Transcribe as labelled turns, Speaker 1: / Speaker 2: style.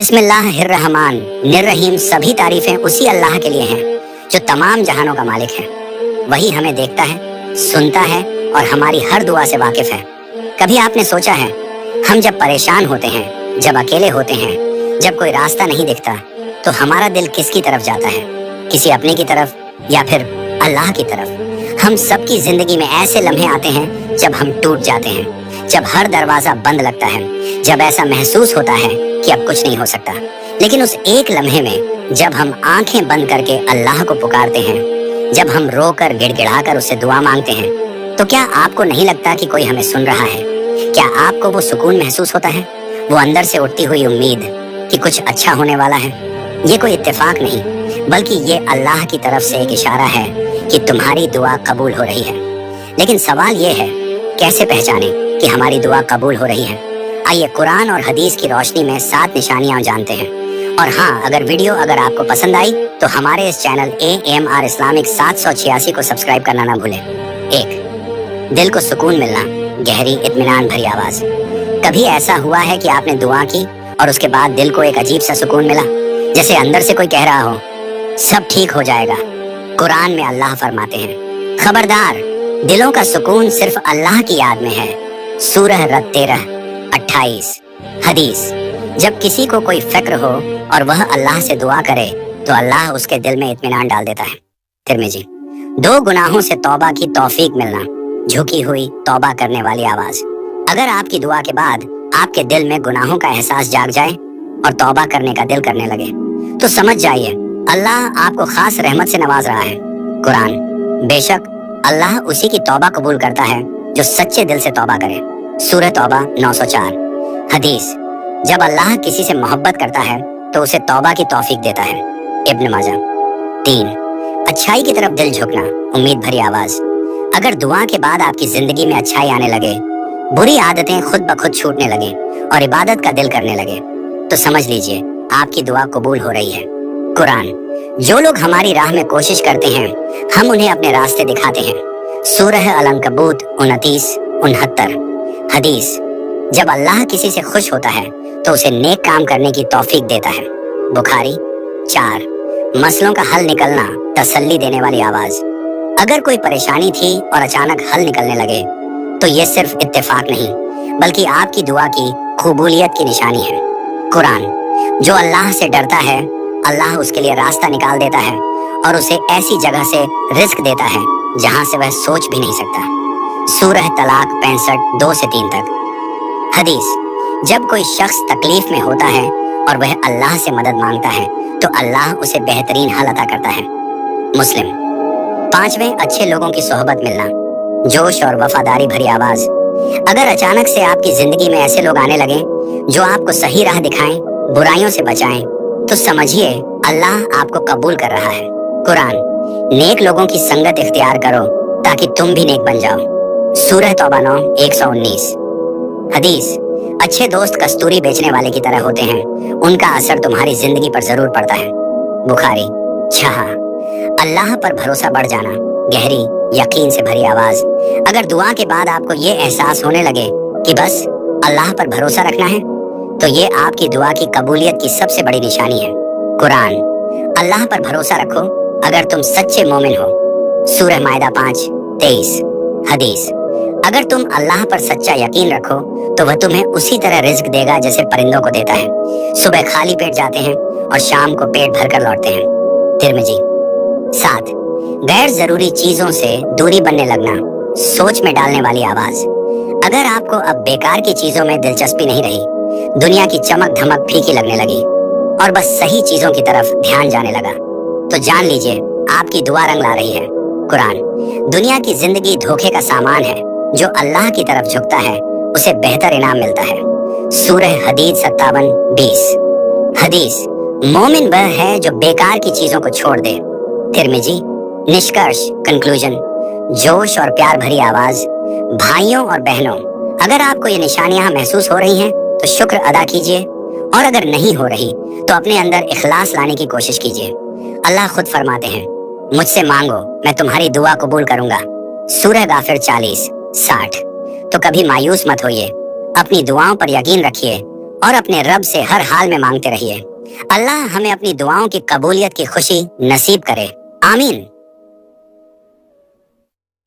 Speaker 1: बिस्मिल्लाहिर्रहमान निर्रहीम। सभी तारीफें उसी अल्लाह के लिए हैं जो तमाम जहानों का मालिक है। वही हमें देखता है, सुनता है और हमारी हर दुआ से वाकिफ है। कभी आपने सोचा है, हम जब परेशान होते हैं, जब अकेले होते हैं, जब कोई रास्ता नहीं दिखता, तो हमारा दिल किसकी तरफ जाता है? किसी अपने की तरफ या फिर अल्लाह की तरफ? हम सबकी जिंदगी में ऐसे लम्हे आते हैं जब हम टूट जाते हैं, जब हर दरवाजा बंद लगता है, जब ऐसा महसूस होता है कि अब कुछ नहीं हो सकता। लेकिन उस एक लम्हे में जब हम आंखें बंद करके अल्लाह को पुकारते हैं, जब हम रोकर गिड़गिड़ाकर उससे दुआ मांगते हैं, तो क्या आपको नहीं लगता कि कोई हमें सुन रहा है? क्या आपको वो सुकून महसूस होता है, वो अंदर से उठती हुई उम्मीद कि कुछ अच्छा होने वाला है? ये कोई इत्तेफाक नहीं, बल्कि ये अल्लाह की तरफ से एक इशारा है कि तुम्हारी दुआ कबूल हो रही है। लेकिन सवाल ये है, कैसे पहचाने कि हमारी दुआ कबूल हो रही है? आइए कुरान और हदीस की रोशनी में 7 निशानियां जानते हैं। और हाँ, अगर वीडियो आपको पसंद आई तो हमारे इस चैनल AMR इस्लामिक 786 को सब्सक्राइब करना ना भूलें। 1. दिल को सुकून मिलना, गहरी इत्मीनान भरी आवाज। कभी ऐसा हुआ है कि आपने दुआ की और उसके बाद दिल को एक अजीब सा सुकून मिला, जैसे अंदर से कोई कह रहा हो सब ठीक हो जाएगा? कुरान में अल्लाह फरमाते हैं, खबरदार, दिलों का सुकून सिर्फ अल्लाह की याद में है। सूरह रद 13:28। हदीस, जब किसी को कोई फिक्र हो और वह अल्लाह से दुआ करे तो अल्लाह उसके दिल में इत्मीनान डाल देता है। तिरमिजी। 2 गुनाहों से तौबा की तौफीक मिलना, झुकी हुई तौबा करने वाली आवाज। अगर आपकी दुआ के बाद आपके दिल में गुनाहों का एहसास जाग जाए और तौबा करने का दिल करने लगे, तो समझ जाइए अल्लाह आपको खास रहमत से नवाज रहा है। कुरान, बेशक अल्लाह उसी की तौबा कबूल करता है जो सच्चे दिल से तौबा करे। सूरह तौबा 904। हदीस, जब अल्लाह किसी से मोहब्बत करता है तो उसे तौबा की तौफीक देता है। इब्न माजा। 3. अच्छाई की तरफ दिल झुकना, उम्मीद भरी आवाज। अगर दुआ के बाद आपकी जिंदगी में अच्छाई आने लगे, बुरी आदतें खुद ब खुद छूटने लगे और इबादत का दिल करने लगे, तो समझ लीजिए आपकी दुआ कबूल हो रही है। कुरान, जो लोग हमारी राह में कोशिश करते हैं, हम उन्हें अपने रास्ते दिखाते हैं। सूरह अल-अंकबूत 29-69। हदीस, जब अल्लाह किसी से खुश होता है तो उसे नेक काम करने की तौफीक देता है। बुखारी 4। मसलों का हल निकलना, तसल्ली देने वाली आवाज। अगर कोई परेशानी थी और अचानक हल निकलने लगे, तो ये सिर्फ इत्तेफाक नहीं, बल्कि आपकी दुआ की कबूलियत की निशानी है। कुरान, जो अल्लाह से डरता है, अल्लाह उसके लिए रास्ता निकाल देता है और उसे ऐसी जगह से रिस्क देता है जहां से वह सोच भी नहीं सकता। सूरह तलाक 65:2-3 तक। हदीस, जब कोई शख्स तकलीफ में होता है और वह अल्लाह से मदद मांगता है तो अल्लाह उसे बेहतरीन हल अता करता है। मुस्लिम। 5वें, अच्छे लोगों की सोहबत मिलना, जोश और वफादारी भरी आवाज। अगर अचानक से आपकी जिंदगी में ऐसे लोग आने लगे जो आपको सही राह दिखाएं, बुराइयों से बचाएं, तो समझिए अल्लाह आपको कबूल कर रहा है। कुरान, नेक लोगों की संगत इख्तियार करो ताकि तुम भी नेक बन जाओ। सूरह तौबा 9:119। हदीस, अच्छे दोस्त कस्तूरी बेचने वाले की तरह होते हैं, उनका असर तुम्हारी जिंदगी पर जरूर पड़ता है। बुखारी 6। अल्लाह पर भरोसा बढ़ जाना, गहरी यकीन से भरी आवाज। अगर दुआ के बाद आपको ये एहसास होने लगे कि बस अल्लाह पर भरोसा रखना है, तो ये आपकी दुआ की कबूलियत की सबसे बड़ी निशानी है। कुरान, अल्लाह पर भरोसा रखो अगर तुम सच्चे मोमिन हो। सूरह माइदा 5:23। हदीस, अगर तुम अल्लाह पर सच्चा यकीन रखो तो वह तुम्हें उसी तरह रिज्क देगा जैसे परिंदों को देता है। सुबह खाली पेट जाते हैं और शाम को पेट भरकर लौटते हैं। तिरमिजी। 7. गैर जरूरी चीजों से दूरी बनने लगना, सोच में डालने वाली आवाज। अगर आपको अब बेकार की चीजों में दिलचस्पी नहीं रही, दुनिया की चमक धमक फीकी लगने लगी और बस सही चीजों की तरफ ध्यान जाने लगा, तो जान लीजिए आपकी दुआ रंग ला रही है। कुरान, दुनिया की जिंदगी धोखे का सामान है, जो अल्लाह की तरफ झुकता है उसे बेहतर इनाम मिलता है। सूरह हदीद 57:20। हदीस, मोमिन वह है जो बेकार की चीजों को छोड़ दे। तिरमिजी। निष्कर्ष, कंक्लूजन, जोश और प्यार भरी आवाज। भाइयों और बहनों, अगर आपको ये निशानियां महसूस हो रही हैं तो शुक्र अदा कीजिए, और अगर नहीं हो रही तो अपने अंदर इखलास लाने की कोशिश कीजिए। अल्लाह खुद फरमाते हैं, मुझसे मांगो मैं तुम्हारी दुआ कबूल करूंगा। सूरह गाफिर 40:60। तो कभी मायूस मत होइए, अपनी दुआओं पर यकीन रखिए اور اپنے رب سے ہر حال میں مانگتے رہیے۔ اللہ ہمیں اپنی دعاؤں کی قبولیت کی خوشی نصیب کرے، آمین۔